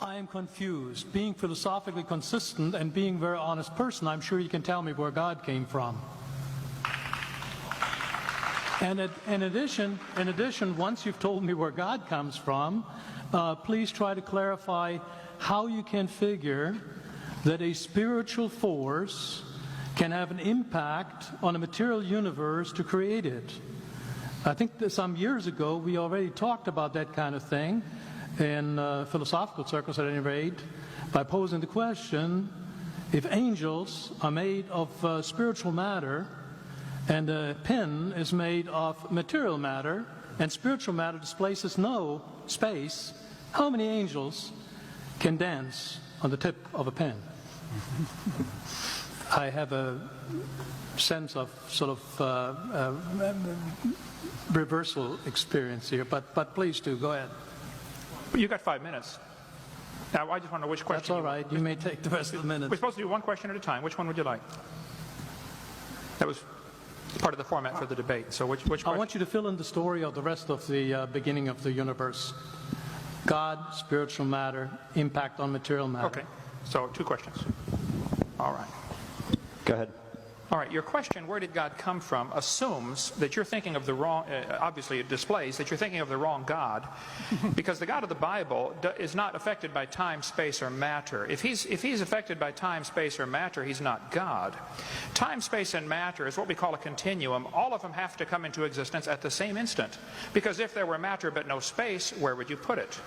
I am confused. Being philosophically consistent and being a very honest person, I'm sure you can tell me where God came from. And in addition, once you've told me where God comes from, please try to clarify how you can figure that a spiritual force can have an impact on a material universe to create it. I think that some years ago we already talked about that kind of thing in philosophical circles at any rate, by posing the question, if angels are made of spiritual matter and a pen is made of material matter and spiritual matter displaces no space, how many angels can dance on the tip of a pen? I have a sense of sort of reversal experience here, but please do, go ahead. You got 5 minutes. Now, I just want to know which question. That's all right. You may take the rest of the minutes. We're supposed to do one question at a time. Which one would you like? That was part of the format for the debate. So which question? I want you to fill in the story of the rest of the beginning of the universe. God, spiritual matter, impact on material matter. Okay. So 2 questions. All right. Go ahead. All right, your question, where did God come from, assumes that you're thinking of the wrong, obviously it displays that you're thinking of the wrong God, because the God of the Bible is not affected by time, space, or matter. If he's affected by time, space, or matter, he's not God. Time, space, and matter is what we call a continuum. All of them have to come into existence at the same instant, because if there were matter but no space, where would you put it?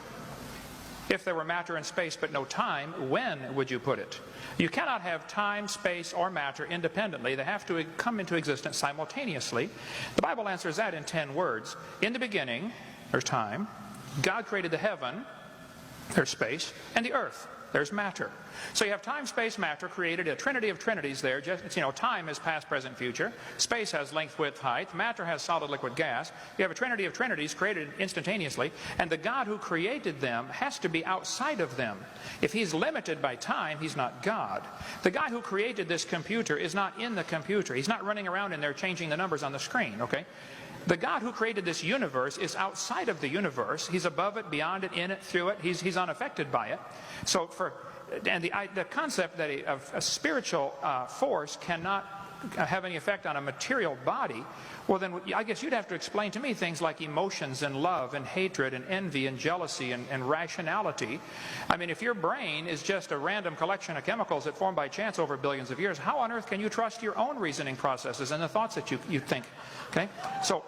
If there were matter and space but no time, when would you put it? You cannot have time, space, or matter independently. They have to come into existence simultaneously. The Bible answers that in 10 words. In the beginning, there's time. God created the heaven, there's space, and the earth, there's matter. So you have time, space, matter, created a trinity of trinities there. Just, time is past, present, future. Space has length, width, height. Matter has solid, liquid, gas. You have a trinity of trinities created instantaneously, and the God who created them has to be outside of them. If he's limited by time, he's not God. The guy who created this computer is not in the computer. He's not running around in there changing the numbers on the screen, okay? The God who created this universe is outside of the universe. He's above it, beyond it, in it, through it. He's unaffected by it. So the concept that a spiritual force cannot have any effect on a material body, well then I guess you'd have to explain to me things like emotions and love and hatred and envy and jealousy and rationality. I mean, if your brain is just a random collection of chemicals that formed by chance over billions of years, how on earth can you trust your own reasoning processes and the thoughts that you think? Okay, so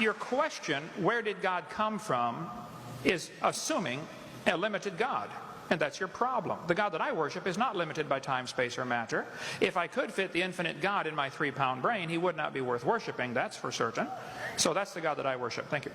your question, where did God come from, is assuming a limited God. And that's your problem. The God that I worship is not limited by time, space, or matter. If I could fit the infinite God in my 3-pound brain, he would not be worth worshiping, that's for certain. So that's the God that I worship. Thank you.